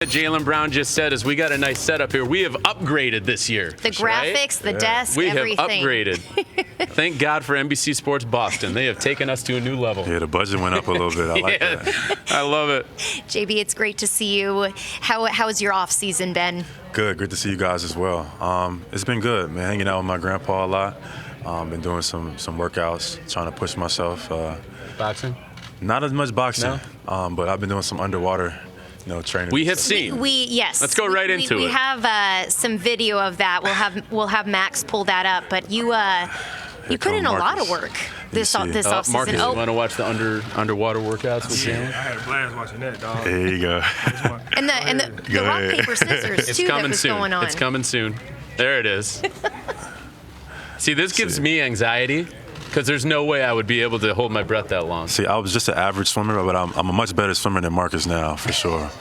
Jaylen Brown just said is we got a nice setup here. We have upgraded this year. The graphics, the desk, we everything. have upgraded. Thank God for NBC Sports Boston. They have taken us to a new level. Yeah, the budget went up a little bit. I like that. I love it. JB, it's great to see you. How has your off season been? Good to see you guys as well. It's been good, man. Hanging out with my grandpa a lot. Been doing some workouts, trying to push myself. Boxing? Not as much boxing, No? but I've been doing some underwater, training. We have seen. Yes. Let's go right into it. We have some video of that. We'll have Max pull that up. But you put in a lot of work this offseason. Marcus, you want to watch the underwater workouts with Jaylen? I had a blast watching that, dog. There you go. And the rock, paper, scissors, too, that was going on. It's coming soon. There it is. See, this gives me anxiety because there's no way I would be able to hold my breath that long. See, I was just an average swimmer, but I'm a much better swimmer than Marcus now, for sure.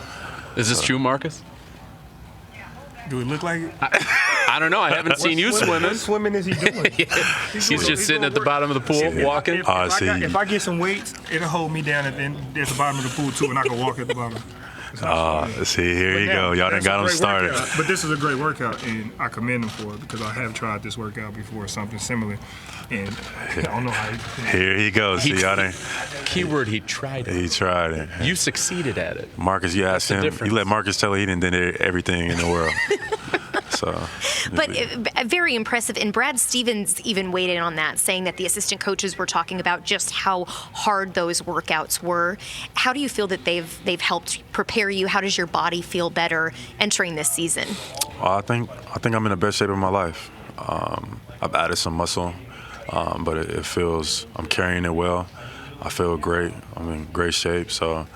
Is this true, Marcus? Do it look like it? I don't know. I haven't seen you swimming. What swimming is he doing? He's just sitting at the bottom of the pool, walking. If I get some weights, it'll hold me down at the bottom of the pool, too, and I can walk at the bottom. See, here you go. Y'all done got him started. But this is a great workout, and I commend him for it because I have tried this workout before, something similar, and I don't know how Here he goes. See, y'all done. Keyword, he tried it. He tried it. You succeeded at it. Marcus, you asked him. difference. You let Marcus tell you he didn't do everything in the world. But very impressive. And Brad Stevens even weighed in on that, saying that the assistant coaches were talking about just how hard those workouts were. How do you feel that they've helped prepare you? How does your body feel better entering this season? I think I'm in the best shape of my life. I've added some muscle, but it feels I'm carrying it well. I feel great. I'm in great shape, so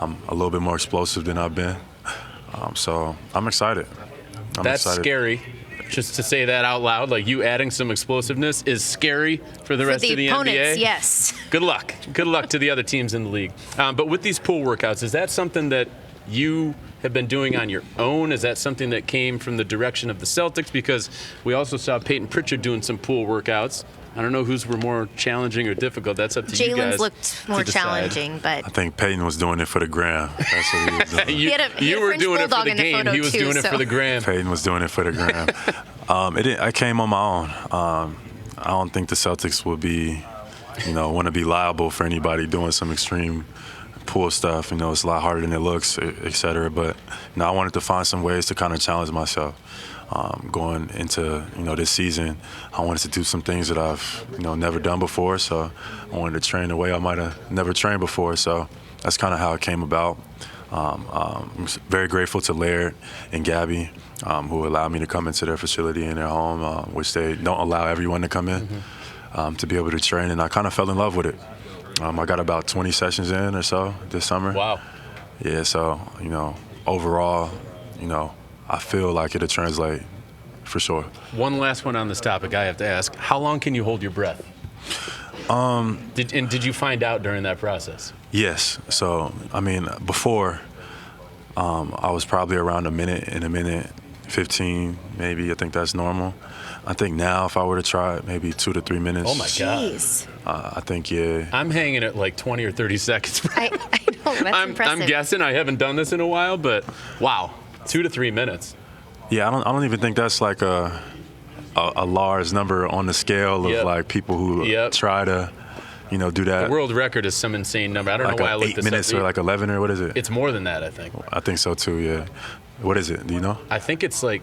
I'm a little bit more explosive than I've been. So I'm excited. That's scary. Just to say that out loud, like you adding some explosiveness is scary for the rest of the opponents, NBA. Yes. Good luck. Good luck to the other teams in the league. But with these pool workouts, is that something that you have been doing on your own? Is that something that came from the direction of the Celtics? Because we also saw Peyton Pritchard doing some pool workouts. I don't know whose were more challenging or difficult. That's up to you guys. Jaylen's looked more challenging, but I think Peyton was doing it for the gram. That's what he was doing. you were doing it for the game. He was doing it for the gram. Peyton was doing it for the gram. I came on my own. I don't think the Celtics would be, want to be liable for anybody doing some extreme pool stuff. It's a lot harder than it looks, et cetera. But I wanted to find some ways to kind of challenge myself. Going into this season, I wanted to do some things that I've never done before. So I wanted to train the way I might have never trained before. So that's kind of how it came about. I'm very grateful to Laird and Gabby, who allowed me to come into their facility in their home, which they don't allow everyone to come in, to be able to train. And I kind of fell in love with it. I got about 20 sessions in or so this summer. Wow. Yeah. So overall, I feel like it'll translate for sure. One last one on this topic I have to ask. How long can you hold your breath? Did you find out during that process? Yes. So, before, I was probably around a minute 15, maybe. I think that's normal. I think now if I were to try it, maybe 2 to 3 minutes. Oh, my God. Jeez. I think, yeah. I'm hanging at like 20 or 30 seconds. I know, that's impressive. I'm guessing. I haven't done this in a while, but wow. 2 to 3 minutes. Yeah, I don't even think that's like a large number on the scale of like people who try to, do that. The world record is some insane number. I don't know why I looked this up. 8 minutes or like 11 or what is it? It's more than that, I think. I think so too. Yeah. What is it? Do you know? I think it's like.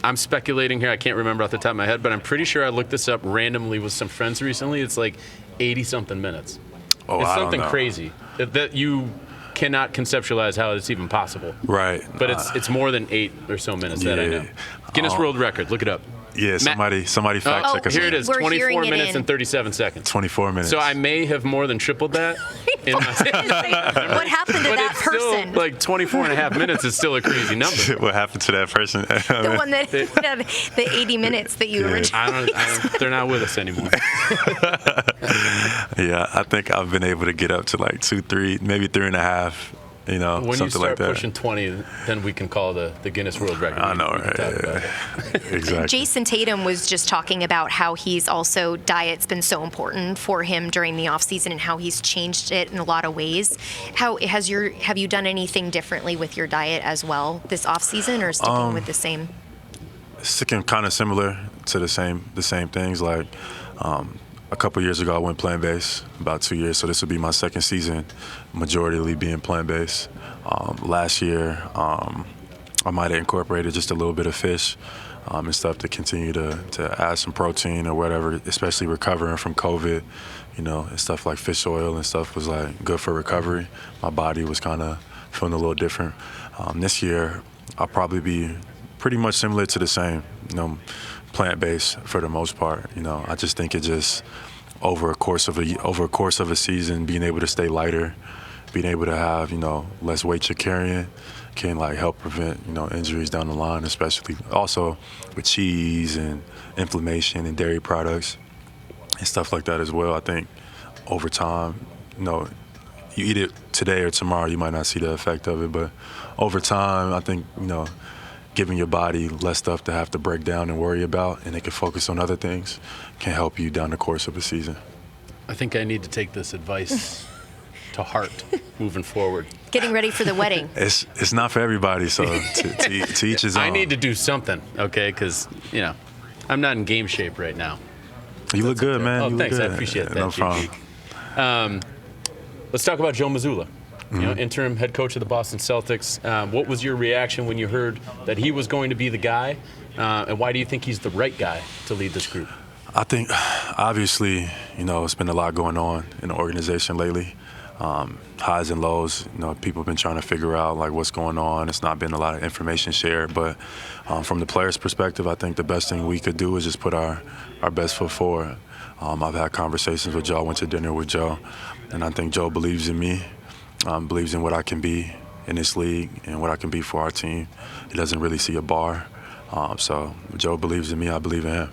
I'm speculating here. I can't remember off the top of my head, but I'm pretty sure I looked this up randomly with some friends recently. It's like 80-something minutes. Oh, it's I something don't know. Crazy that you cannot conceptualize how it's even possible. Right. But it's more than 8 or so minutes that I know. Guinness World Record. Look it up. Yeah, somebody fact check us. Here it is, 24 minutes and 37 seconds. 24 minutes. So I may have more than tripled that. What happened to that person? Still, like 24 and a half minutes is still a crazy number. What happened to that person? The one that had the 80 minutes that you originally. They're not with us anymore. Yeah, I think I've been able to get up to like 2, 3, maybe 3.5 you know, when something you like start that. pushing 20, then we can call the Guinness World Record. I know, We can right? talk about it. Exactly. Jayson Tatum was just talking about how he's also, diet's been so important for him during the offseason and how he's changed it in a lot of ways. Have you done anything differently with your diet as well this offseason, or sticking with the same? Sticking kind of similar to the same things. Like a couple years ago, I went plant-based, about 2 years, so this will be my second season, majority being plant-based. Last year, I might have incorporated just a little bit of fish and stuff to continue to add some protein or whatever, especially recovering from COVID. You know, and stuff like fish oil and stuff was like good for recovery. My body was kind of feeling a little different. This year, I'll probably be pretty much similar to the same, you know, plant-based for the most part. You know, I just think it just over a course of a season, being able to stay lighter, being able to have, you know, less weight you're carrying can like help prevent, you know, injuries down the line, especially also with cheese and inflammation and dairy products and stuff like that as well. I think over time, you know, you eat it today or tomorrow, you might not see the effect of it, but over time, I think, you know, giving your body less stuff to have to break down and worry about, and it can focus on other things, can help you down the course of a season. I think I need to take this advice to heart moving forward. Getting ready for the wedding. It's not for everybody, so to each his own. I need to do something, okay? Because, you know, I'm not in game shape right now. You look good, man. Oh, you thanks. Look I good. appreciate that. No JP. problem. Let's talk about Joe Mazzulla. You know, interim head coach of the Boston Celtics. What was your reaction when you heard that he was going to be the guy? And why do you think he's the right guy to lead this group? I think, obviously, you know, it's been a lot going on in the organization lately. Highs and lows, you know, people have been trying to figure out, like, what's going on. It's not been a lot of information shared. But from the players' perspective, I think the best thing we could do is just put our best foot forward. I've had conversations with Joe. I went to dinner with Joe. And I think Joe believes in me. Believes in what I can be in this league and what I can be for our team. He doesn't really see a bar. So Joe believes in me, I believe in him.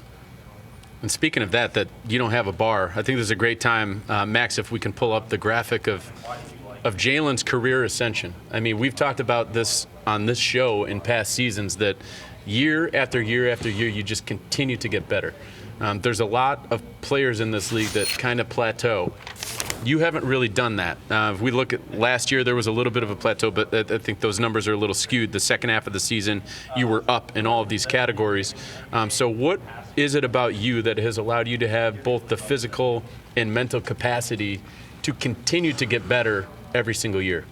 And speaking of that you don't have a bar, I think this is a great time, Max, if we can pull up the graphic of Jaylen's career ascension. I mean, we've talked about this on this show in past seasons, that year after year after year, you just continue to get better. There's a lot of players in this league that kind of plateau. You haven't really done that. If we look at last year, there was a little bit of a plateau, but I think those numbers are a little skewed. The second half of the season, you were up in all of these categories. So what is it about you that has allowed you to have both the physical and mental capacity to continue to get better every single year?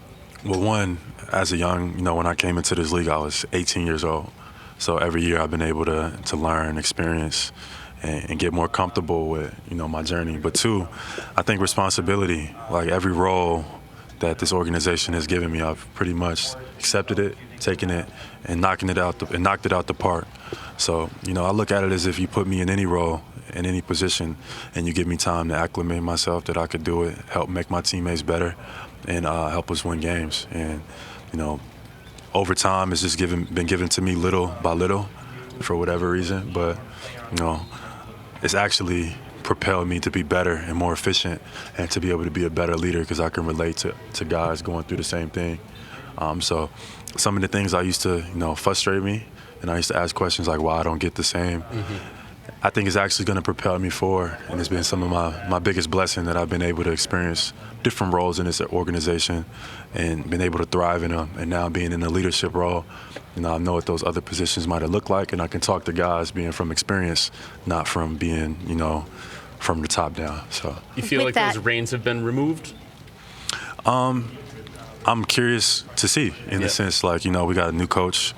Well, one, as a young, you know, when I came into this league, I was 18 years old. So every year I've been able to learn, experience, and get more comfortable with, you know, my journey. But two, I think responsibility, like every role that this organization has given me, I've pretty much accepted it, taken it, and knocked it out the park. So, you know, I look at it as if you put me in any role, in any position, and you give me time to acclimate myself, that I could do it, help make my teammates better, and help us win games. And, you know, over time, it's just been given to me little by little for whatever reason. But, you know, it's actually propelled me to be better and more efficient and to be able to be a better leader, because I can relate to guys going through the same thing. So some of the things I used to, you know, frustrate me, and I used to ask questions like why I don't get the same. I think it's actually going to propel me forward, and it's been some of my biggest blessing that I've been able to experience different roles in this organization and been able to thrive in them. And now being in a leadership role, you know, I know what those other positions might have looked like, and I can talk to guys being from experience, not from being, you know, from the top down. So You feel like those reins have been removed? I'm curious to see, in the sense, like, you know, we got a new coach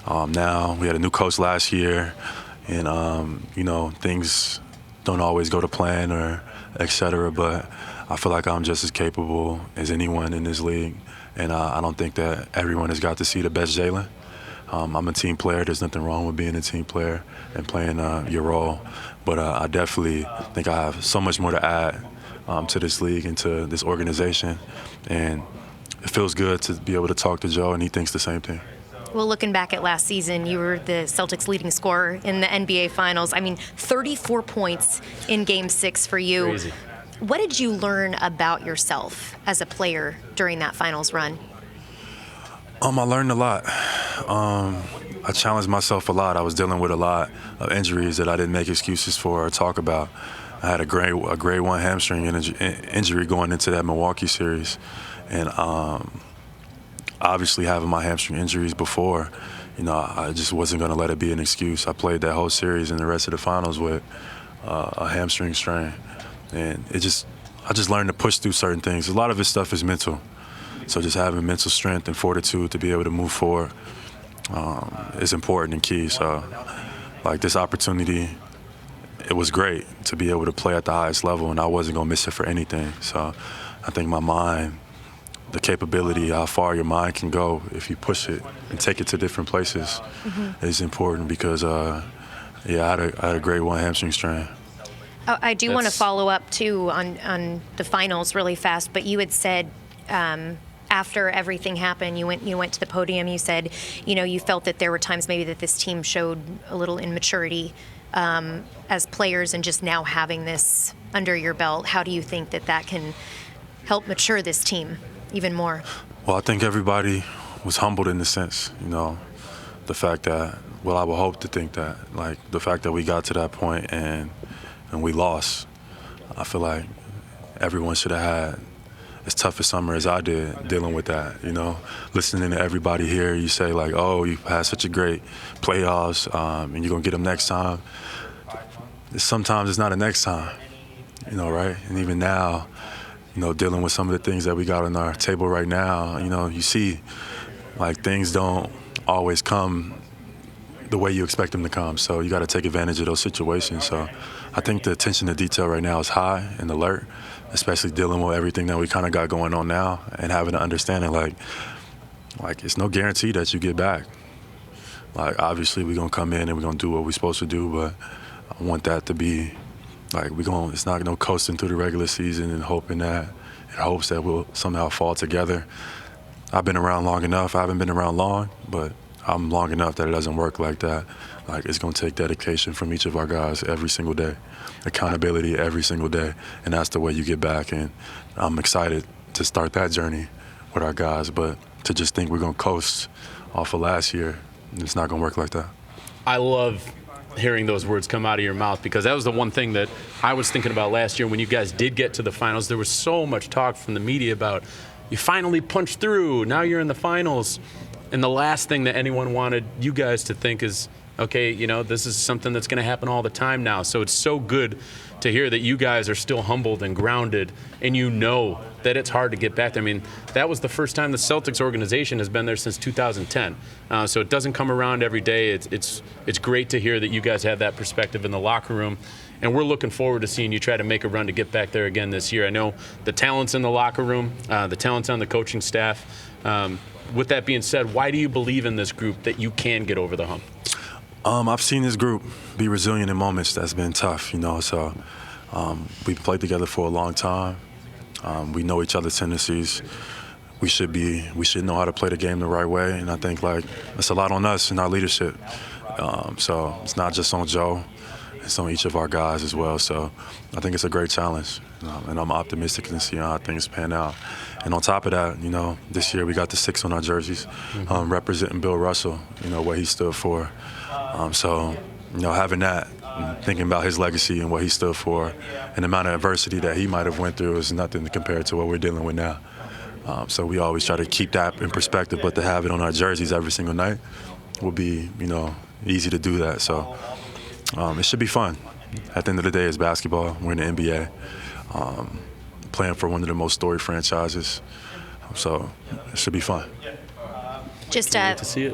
now. We had a new coach last year, and, you know, things don't always go to plan or et cetera, but I feel like I'm just as capable as anyone in this league, and I don't think that everyone has got to see the best Jaylen. I'm a team player. There's nothing wrong with being a team player and playing your role, but I definitely think I have so much more to add to this league and to this organization, and it feels good to be able to talk to Joe, and he thinks the same thing. Well, looking back at last season, you were the Celtics' leading scorer in the NBA Finals. I mean, 34 points in Game 6 for you. Crazy. What did you learn about yourself as a player during that Finals run? I learned a lot. I challenged myself a lot. I was dealing with a lot of injuries that I didn't make excuses for or talk about. I had a grade 1 hamstring injury going into that Milwaukee series, and obviously having my hamstring injuries before, I just wasn't going to let it be an excuse. I played that whole series and the rest of the finals with a hamstring strain, and I just learned to push through certain things. A lot of this stuff is mental, so just having mental strength and fortitude to be able to move forward is important and key. So, like, this opportunity, it was great to be able to play at the highest level, and I wasn't going to miss it for anything. So I think my mind, the capability, how far your mind can go if you push it and take it to different places is important because, I had a grade 1 hamstring strain. Oh, I do want to follow up, too, on the finals really fast, but you had said after everything happened, you went to the podium, you said, you felt that there were times maybe that this team showed a little immaturity as players, and just now having this under your belt, how do you think that can help mature this team even more? Well, I think everybody was humbled in the sense, the fact that, well, I would hope to think that, like, the fact that we got to that point and we lost, I feel like everyone should have had as tough a summer as I did dealing with that, Listening to everybody here, you say, like, oh, you had such a great playoffs and you're going to get them next time. Sometimes it's not a next time, right? And even now, dealing with some of the things that we got on our table right now, you see, like, things don't always come the way you expect them to come. So you got to take advantage of those situations. So I think the attention to detail right now is high and alert, especially dealing with everything that we kind of got going on now and having an understanding, like it's no guarantee that you get back. Like, obviously we're going to come in and we're going to do what we're supposed to do, but I want that to be, like, it's not no coasting through the regular season and hopes that we'll somehow fall together. I've been around long enough. I haven't been around long, but I'm long enough that it doesn't work like that. Like, it's going to take dedication from each of our guys every single day, accountability every single day, and that's the way you get back. And I'm excited to start that journey with our guys, but to just think we're going to coast off of last year, it's not going to work like that. I love hearing those words come out of your mouth, because that was the one thing that I was thinking about last year when you guys did get to the finals. There was so much talk from the media about you finally punched through, now you're in the finals. And the last thing that anyone wanted you guys to think is, okay, this is something that's going to happen all the time now. So it's so good to hear that you guys are still humbled and grounded, and that it's hard to get back there. I mean, that was the first time the Celtics organization has been there since 2010. So it doesn't come around every day. It's great to hear that you guys have that perspective in the locker room. And we're looking forward to seeing you try to make a run to get back there again this year. I know the talent's in the locker room, the talent's on the coaching staff. With that being said, why do you believe in this group that you can get over the hump? I've seen this group be resilient in moments that's been tough, So we played together for a long time. We know each other's tendencies. We should know how to play the game the right way, and I think, like, it's a lot on us and our leadership. So it's not just on Joe. It's on each of our guys as well. So I think it's a great challenge, and I'm optimistic to see how things pan out. And on top of that, this year we got the 6 on our jerseys, representing Bill Russell, what he stood for. So having that, thinking about his legacy and what he stood for, and the amount of adversity that he might have went through is nothing compared to what we're dealing with now. So we always try to keep that in perspective, but to have it on our jerseys every single night will be, easy to do that. So it should be fun. At the end of the day, it's basketball. We're in the NBA, playing for one of the most storied franchises. So it should be fun. Just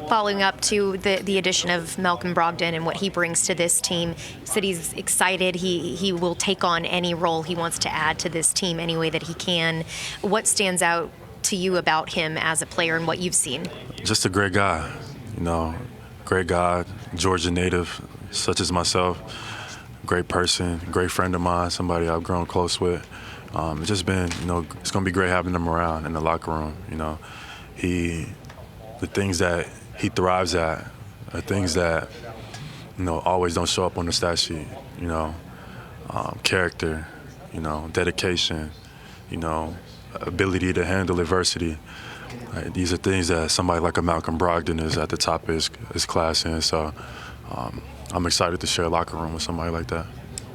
following up to the addition of Malcolm Brogdon and what he brings to this team, he said he's excited. He will take on any role he wants to add to this team any way that he can. What stands out to you about him as a player and what you've seen? Just a great guy, great guy, Georgia native, such as myself. Great person, great friend of mine, somebody I've grown close with. It's just been, it's going to be great having him around in the locker room. The things that he thrives at are things that, always don't show up on the stat sheet. Character, dedication, ability to handle adversity. these are things that somebody like a Malcolm Brogdon is at the top of his class in. So I'm excited to share a locker room with somebody like that.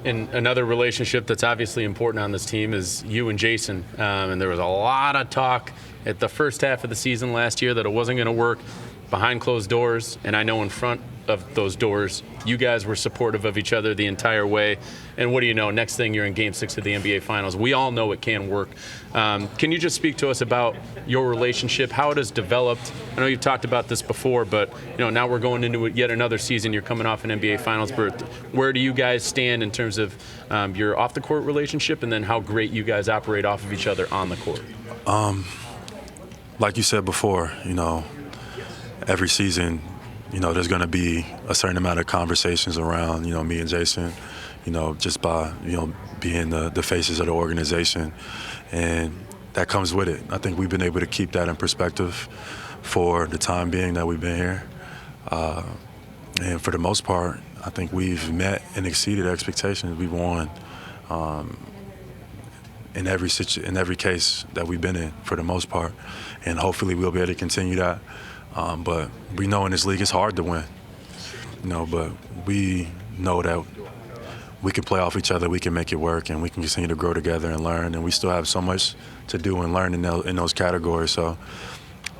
And another relationship that's obviously important on this team is you and Jayson. And there was a lot of talk at the first half of the season last year that it wasn't going to work behind closed doors. And I know in front of those doors, you guys were supportive of each other the entire way. And what do you know? Next thing, you're in Game 6 of the NBA Finals. We all know it can work. Can you just speak to us about your relationship, how it has developed? I know you've talked about this before, but now we're going into yet another season. You're coming off an NBA Finals berth. Where do you guys stand in terms of your off-the-court relationship, and then how great you guys operate off of each other on the court? Like you said before, every season, there's going to be a certain amount of conversations around, me and Jayson, just by, being the faces of the organization. And that comes with it. I think we've been able to keep that in perspective for the time being that we've been here. And for the most part, I think we've met and exceeded expectations. We've won in every case that we've been in for the most part. And hopefully we'll be able to continue that. But we know in this league it's hard to win, but we know that we can play off each other, we can make it work, and we can continue to grow together and learn. And we still have so much to do and learn in those categories. So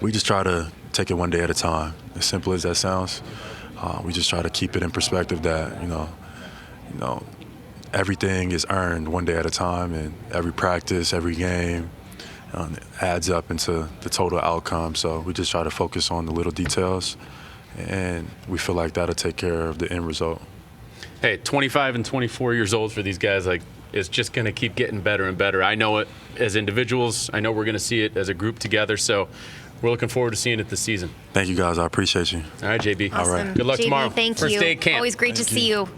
we just try to take it one day at a time. As simple as that sounds, we just try to keep it in perspective that, everything is earned one day at a time, and every practice, every game, adds up into the total outcome. So we just try to focus on the little details, and we feel like that'll take care of the end result. Hey, 25 and 24 years old for these guys, it's just going to keep getting better and better. I know it as individuals. I know we're going to see it as a group together. So we're looking forward to seeing it this season. Thank you, guys. I appreciate you. All right, JB. Awesome. All right. Good luck JB, tomorrow. Thank First you. day of camp. Always great to see you.